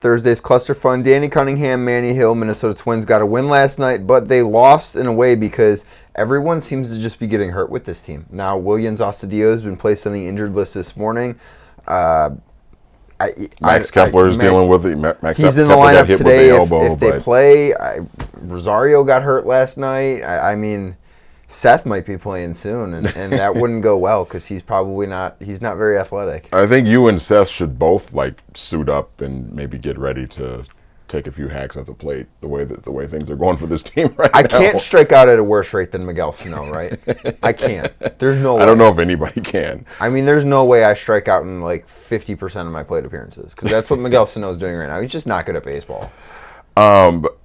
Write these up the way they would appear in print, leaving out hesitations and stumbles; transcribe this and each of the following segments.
Thursday's cluster fun. Danny Cunningham, Manny Hill, Minnesota Twins got a win last night, but they lost in a way because everyone seems to just be getting hurt with this team. Now, Willians Astudillo has been placed on the injured list this morning. Max Kepler is dealing with it. He's in the lineup today if they play. Rosario got hurt last night. I mean, Seth might be playing soon, and that wouldn't go well because he's not very athletic. I think you and Seth should both suit up and maybe get ready to take a few hacks at the plate. The way things are going for this team right now. I can't strike out at a worse rate than Miguel Sano, right? I can't. There's no way. I don't know if anybody can. I mean, there's no way I strike out in 50% of my plate appearances because that's what Miguel Sano is doing right now. He's just not good at baseball.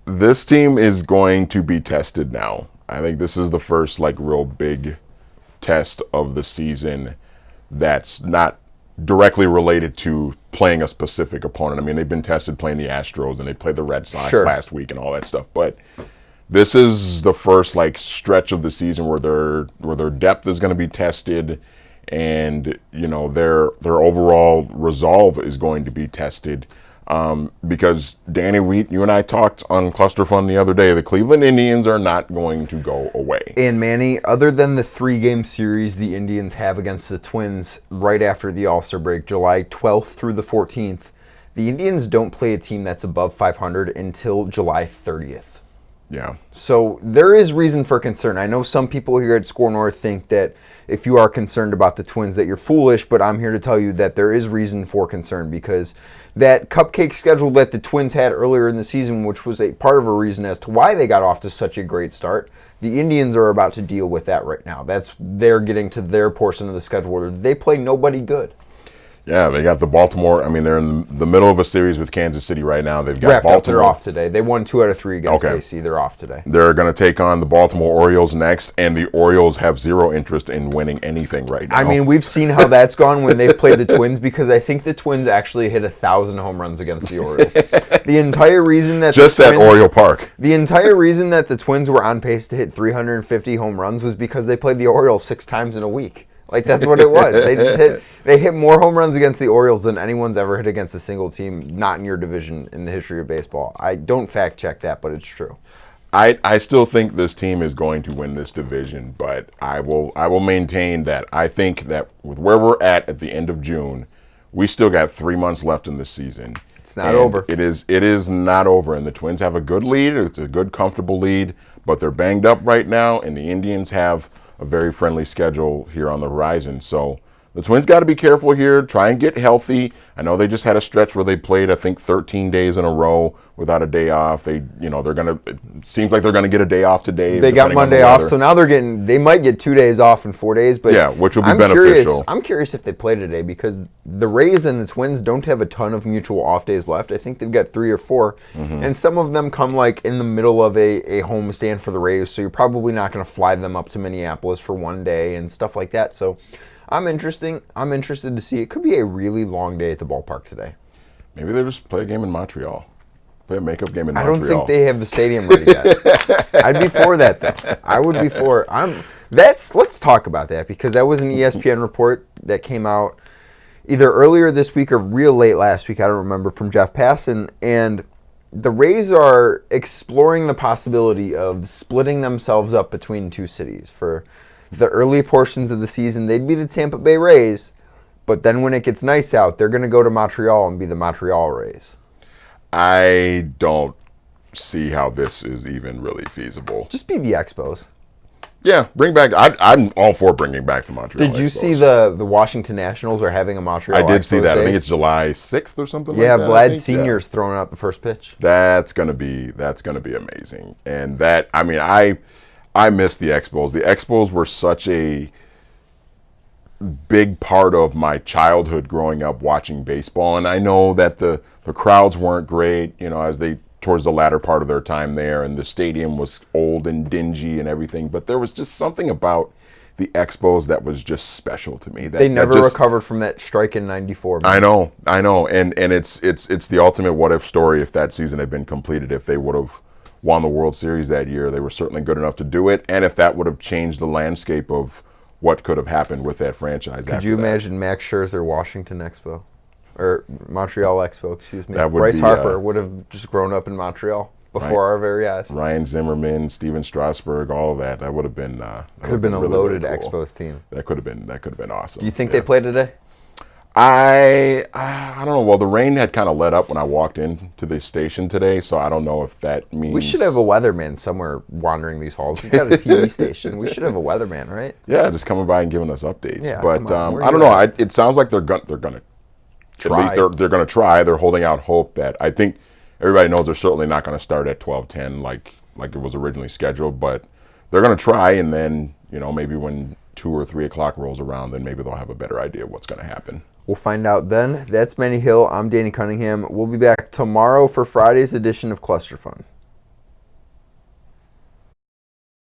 This team is going to be tested now. I think this is the first real big test of the season that's not directly related to playing a specific opponent. I mean, they've been tested playing the Astros and they played the Red Sox last week and all that stuff. But this is the first stretch of the season where their depth is going to be tested, and their overall resolve is going to be tested. Because Danny, you and I talked on Cluster Fun the other day. The Cleveland Indians are not going to go away. And Manny, other than the 3-game series the Indians have against the Twins right after the All-Star break, July 12th through the 14th, the Indians don't play a team that's above 500 until July 30th. Yeah. So there is reason for concern. I know some people here at Score North think that if you are concerned about the Twins that you're foolish, but I'm here to tell you that there is reason for concern because that cupcake schedule that the Twins had earlier in the season, which was a part of a reason as to why they got off to such a great start, the Indians are about to deal with that right now. They're getting to their portion of the schedule where they play nobody good. Yeah, they got the Baltimore. I mean, they're in the middle of a series with Kansas City right now. They've got Wrapped Baltimore. Up, they're off today. They won 2 out of 3 against KC. They're off today. They're going to take on the Baltimore Orioles next, and the Orioles have zero interest in winning anything right now. I mean, we've seen how that's gone when they've played the Twins because I think the Twins actually hit 1,000 home runs against the Orioles. The entire reason that that Oriole Park. The entire reason that the Twins were on pace to hit 350 home runs was because they played the Orioles 6 times in a week. That's what it was. They hit more home runs against the Orioles than anyone's ever hit against a single team, not in your division, in the history of baseball. I don't fact check that, but it's true. I still think this team is going to win this division, but I will maintain that I think that with where we're at the end of June, we still got 3 months left in this season. It's not over. It is not over, and the Twins have a good lead. It's a good, comfortable lead, but they're banged up right now, and the Indians have a very friendly schedule here on the horizon. So the Twins got to be careful here, try and get healthy. I know they just had a stretch where they played, I think, 13 days in a row without a day off. It seems like they're going to get a day off today. They got Monday off, so now they might get 2 days off in 4 days. But yeah, which will be beneficial. I'm curious if they play today because the Rays and the Twins don't have a ton of mutual off days left. I think they've got 3 or 4, and some of them come in the middle of a home stand for the Rays, so you're probably not going to fly them up to Minneapolis for 1 day and stuff like that. So I'm interested to see. It could be a really long day at the ballpark today. Maybe they just play a game in Montreal. Play a makeup game in Montreal. I don't think they have the stadium ready yet. I'd be for that, though. I would be for it. Let's talk about that because that was an ESPN report that came out either earlier this week or real late last week. I don't remember, from Jeff Passan. And the Rays are exploring the possibility of splitting themselves up between 2 cities. For the early portions of the season, they'd be the Tampa Bay Rays. But then when it gets nice out, they're going to go to Montreal and be the Montreal Rays. I don't see how this is even really feasible. Just be the Expos. Yeah, bring back. I'm all for bringing back the Montreal Expos. Did you see the Washington Nationals are having a Montreal Expos I did see that. Day? I think it's July 6th or something like that. Yeah, Vlad Sr.'s throwing out the first pitch. That's gonna be amazing. And I miss the Expos. The Expos were such a big part of my childhood growing up watching baseball, and I know that the crowds weren't great, as they towards the latter part of their time there, and the stadium was old and dingy and everything, but there was just something about the Expos that was just special to me. They never recovered from that strike in '94. I know, and it's the ultimate what if story. If that season had been completed, if they would have won the World Series that year, they were certainly good enough to do it, and if that would have changed the landscape of what could have happened with that franchise. Could you imagine Max Scherzer Washington Expo? or Montreal Expo, excuse me. That would Bryce be, Harper would have just grown up in Montreal before our very eyes. Ryan Zimmerman, Steven Strasburg, all of that. That would have been could have been a really, loaded really cool. Expos team. That could have been awesome. Do you think they play today? I don't know. Well, the rain had kind of let up when I walked into the station today, so I don't know if that means We should have a weatherman somewhere wandering these halls. We've got a TV station. We should have a weatherman, right? Yeah, just coming by and giving us updates. Yeah, but come on. I don't know. It sounds like they're gonna Try. At least they're gonna try. They're holding out hope that I think everybody knows they're certainly not going to start at 12:10 like it was originally scheduled, but they're going to try, and then maybe when 2 or 3 o'clock rolls around, then maybe they'll have a better idea of what's going to happen. We'll find out then. That's Manny Hill. I'm Danny Cunningham. We'll be back tomorrow for Friday's edition of Cluster Fun.